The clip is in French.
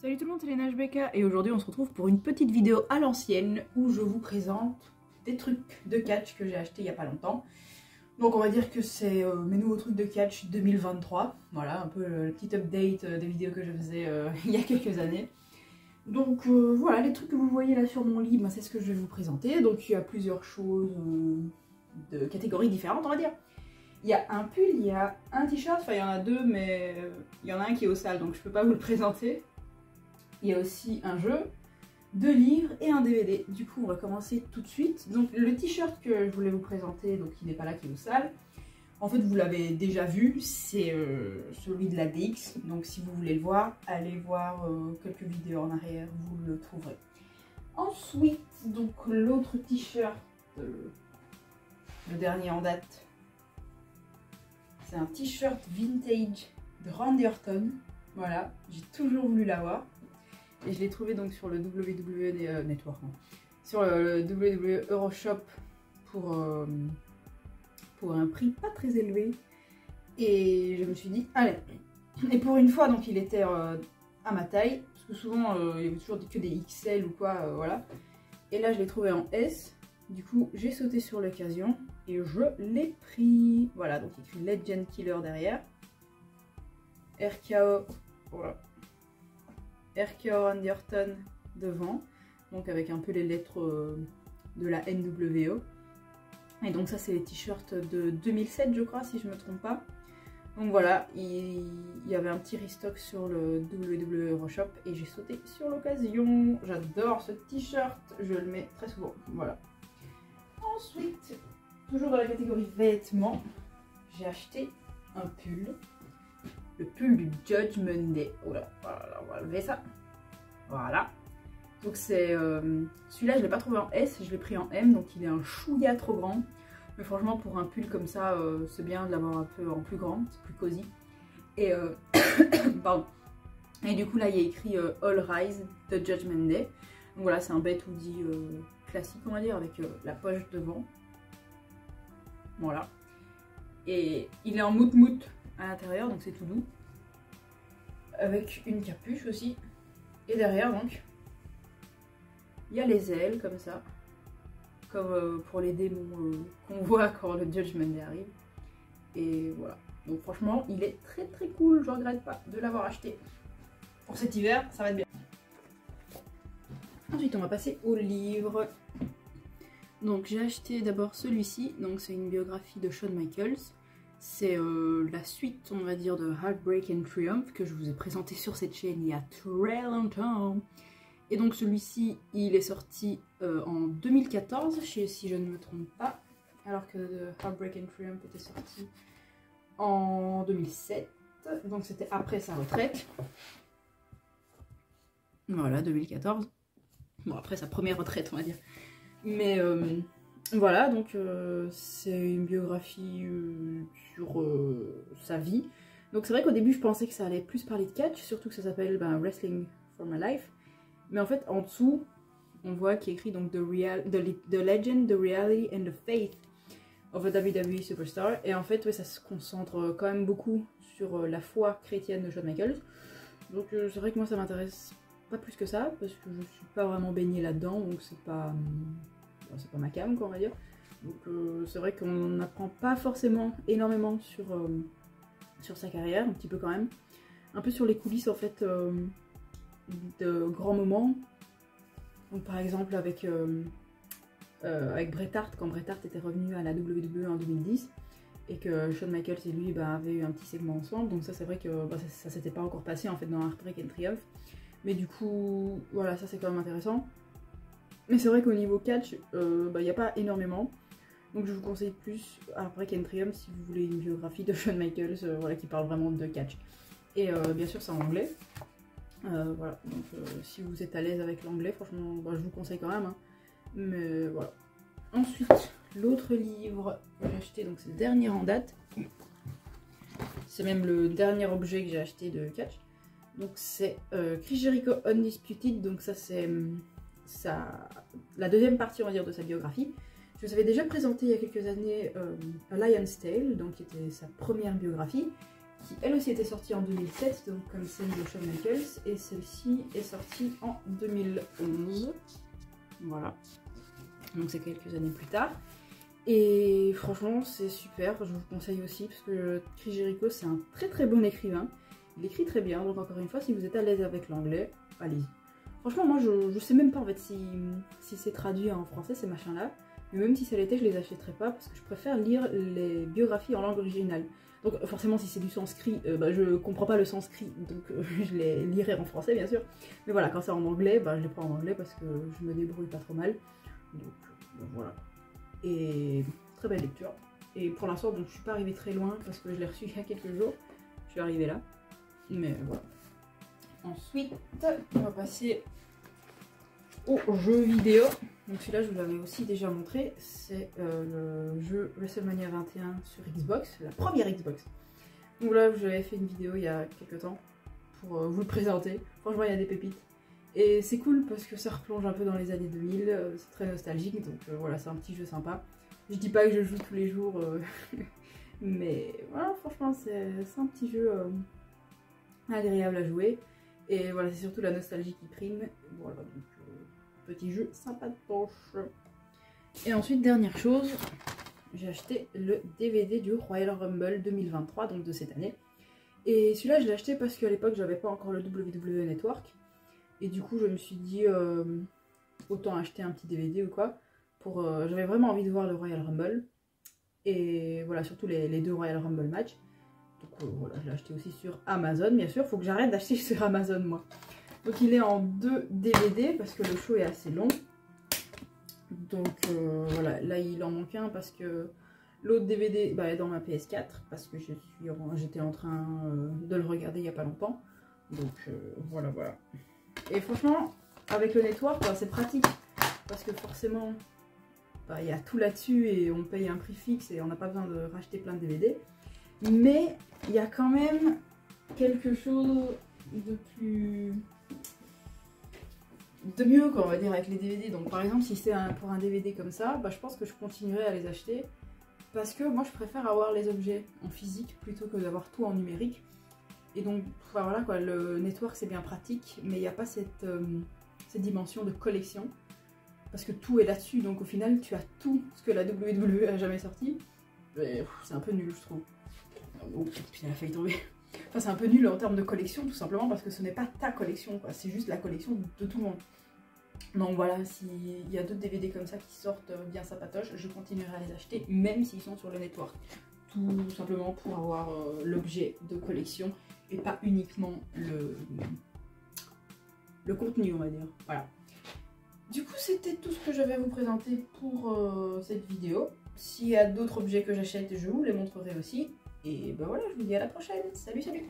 Salut tout le monde, c'est Léna HBK et aujourd'hui on se retrouve pour une petite vidéo à l'ancienne où je vous présente des trucs de catch que j'ai acheté il y a pas longtemps. Donc on va dire que c'est mes nouveaux trucs de catch 2023. Voilà, un peu le petit update des vidéos que je faisais il y a quelques années. Donc voilà, les trucs que vous voyez là sur mon lit, c'est ce que je vais vous présenter. Donc il y a plusieurs choses de catégories différentes, on va dire. Il y a un pull, il y a un t-shirt, enfin il y en a deux, mais il y en a un qui est au sale, donc je peux pas vous le présenter. Il y a aussi un jeu, 2 livres et un DVD. Du coup, on va commencer tout de suite. Donc le t-shirt que je voulais vous présenter, donc il n'est pas là, qui est au sale. En fait, vous l'avez déjà vu, c'est celui de la DX. Donc si vous voulez le voir, allez voir quelques vidéos en arrière, vous le trouverez. Ensuite, donc l'autre t-shirt, le dernier en date, c'est un t-shirt vintage de Randy Orton. Voilà, j'ai toujours voulu l'avoir. Et je l'ai trouvé donc sur le WWE Network, sur le WWE Euroshop pour un prix pas très élevé. Et je me suis dit, allez. Et pour une fois, donc il était à ma taille, parce que souvent il y avait toujours que des XL ou quoi, voilà. Et là je l'ai trouvé en S. Du coup j'ai sauté sur l'occasion et je l'ai pris. Voilà, donc il écrit Legend Killer derrière. RKO, voilà. RKO Randy Orton devant, donc avec un peu les lettres de la NWO. Et donc ça c'est les t-shirts de 2007 je crois, si je me trompe pas. Donc voilà, il y avait un petit restock sur le WWE Euroshop et j'ai sauté sur l'occasion. J'adore ce t-shirt, je le mets très souvent, voilà. Ensuite, toujours dans la catégorie vêtements, j'ai acheté un pull. Le pull du Judgment Day. Voilà, on va lever ça. Voilà. Donc c'est celui-là, je ne l'ai pas trouvé en S, je l'ai pris en M, donc il est un chouïa trop grand. Mais franchement, pour un pull comme ça, c'est bien de l'avoir un peu en plus grand, c'est plus cosy. Et pardon. Et du coup là, il y a écrit All Rise de Judgment Day. Donc voilà, c'est un bête hoodie classique, on va dire, avec la poche devant. Voilà. Et il est en mout-mout à l'intérieur, donc c'est tout doux, avec une capuche aussi, et derrière donc il y a les ailes comme ça, comme pour les démons qu'on voit quand le Judgment Day arrive. Et voilà, donc franchement il est très très cool, je regrette pas de l'avoir acheté pour cet hiver, ça va être bien. Ensuite on va passer au livre. Donc j'ai acheté d'abord celui-ci, donc c'est une biographie de Shawn Michaels. C'est la suite, on va dire, de Heartbreak and Triumph que je vous ai présenté sur cette chaîne il y a très longtemps. Et donc celui-ci, il est sorti en 2014, si je ne me trompe pas, alors que Heartbreak and Triumph était sorti en 2007, donc c'était après sa retraite. Voilà, 2014. Bon, après sa première retraite, on va dire. Mais voilà, donc c'est une biographie sur sa vie. Donc c'est vrai qu'au début je pensais que ça allait plus parler de catch, surtout que ça s'appelle Wrestling for My Life. Mais en fait en dessous, on voit qu'il y a écrit donc the Legend, the Reality and the Faith of a WWE Superstar. Et en fait ouais, ça se concentre quand même beaucoup sur la foi chrétienne de Shawn Michaels. Donc c'est vrai que moi ça m'intéresse pas plus que ça, parce que je suis pas vraiment baignée là-dedans, donc c'est pas ma cam, quoi, on va dire. Donc c'est vrai qu'on n'apprend pas forcément énormément sur sa carrière, un petit peu quand même. Un peu sur les coulisses en fait de grands moments. Donc par exemple avec Bret Hart, quand Bret Hart était revenu à la WWE en 2010 et que Shawn Michaels et lui avaient eu un petit segment ensemble. Donc ça c'est vrai que ça s'était pas encore passé en fait dans Heartbreak and Triumph. Mais du coup voilà, ça c'est quand même intéressant. Mais c'est vrai qu'au niveau catch, il n'y a pas énormément. Donc je vous conseille plus Heartbreak and Triumph si vous voulez une biographie de Shawn Michaels voilà, qui parle vraiment de catch. Et bien sûr c'est en anglais. Voilà, donc si vous êtes à l'aise avec l'anglais, franchement je vous conseille quand même. Hein. Mais voilà. Ensuite, l'autre livre que j'ai acheté, donc c'est le dernier en date. C'est même le dernier objet que j'ai acheté de catch. Donc c'est Chris Jericho Undisputed, donc ça c'est la deuxième partie on va dire de sa biographie. Je vous avais déjà présenté il y a quelques années A Lion's Tale, donc qui était sa première biographie. qui elle aussi était sortie en 2007, donc comme celle de Shawn Michaels, et celle-ci est sortie en 2011. Voilà, donc c'est quelques années plus tard. Et franchement c'est super, je vous conseille aussi parce que Chris Jericho c'est un très bon écrivain. Il écrit très bien, donc encore une fois si vous êtes à l'aise avec l'anglais, allez-y. Franchement moi je sais même pas en fait si c'est traduit en français ces machins là. Mais même si ça l'était je les achèterais pas parce que je préfère lire les biographies en langue originale. Donc forcément si c'est du sanskrit, je comprends pas le sanskrit donc je les lirai en français bien sûr. Mais voilà quand c'est en anglais, je les prends en anglais parce que je me débrouille pas trop mal. Donc voilà. Et très belle lecture. Et pour l'instant, donc je suis pas arrivée très loin parce que je l'ai reçu il y a quelques jours. Je suis arrivée là. Mais voilà. Ensuite, on va passer au jeu vidéo. Donc celui-là, je vous l'avais aussi déjà montré. C'est le jeu WrestleMania 21 sur Xbox, la première Xbox. Donc là, j'avais fait une vidéo il y a quelques temps pour vous le présenter. Franchement, il y a des pépites. Et c'est cool parce que ça replonge un peu dans les années 2000, c'est très nostalgique, donc voilà, c'est un petit jeu sympa. Je dis pas que je joue tous les jours, mais voilà, franchement, c'est un petit jeu agréable à jouer. Et voilà, c'est surtout la nostalgie qui prime. Voilà, donc petit jeu sympa de poche. Et ensuite, dernière chose, j'ai acheté le DVD du Royal Rumble 2023, donc de cette année. Et celui-là, je l'ai acheté parce qu'à l'époque, j'avais pas encore le WWE Network. Et du coup, je me suis dit, autant acheter un petit DVD ou quoi. J'avais vraiment envie de voir le Royal Rumble. Et voilà, surtout les deux Royal Rumble match. Donc voilà, je l'ai acheté aussi sur Amazon, bien sûr. Faut que j'arrête d'acheter sur Amazon, moi. Donc il est en 2 DVD parce que le show est assez long. Donc voilà, là il en manque un parce que l'autre DVD est dans ma PS4. Parce que j'étais en train de le regarder il n'y a pas longtemps. Donc voilà. Et franchement, avec le network, c'est pratique parce que forcément, il y a tout là-dessus et on paye un prix fixe et on n'a pas besoin de racheter plein de DVD. Mais il y a quand même quelque chose de mieux, quoi, on va dire, avec les DVD. Donc par exemple, si c'est pour un DVD comme ça, je pense que je continuerai à les acheter parce que moi je préfère avoir les objets en physique plutôt que d'avoir tout en numérique. Et donc voilà quoi, le network c'est bien pratique, mais il n'y a pas cette dimension de collection. Parce que tout est là-dessus, donc au final tu as tout ce que la WWE a jamais sorti. C'est un peu nul je trouve. Oh, puis elle a failli tomber. Enfin c'est un peu nul en termes de collection tout simplement parce que ce n'est pas ta collection, c'est juste la collection de tout le monde. Donc voilà, s'il y a d'autres DVD comme ça qui sortent bien sympatoches, je continuerai à les acheter même s'ils sont sur le network. Tout simplement pour avoir l'objet de collection et pas uniquement le contenu, on va dire. Voilà. Du coup, c'était tout ce que je vais vous présenter pour cette vidéo. S'il y a d'autres objets que j'achète, je vous les montrerai aussi. Et ben voilà, je vous dis à la prochaine. Salut, salut!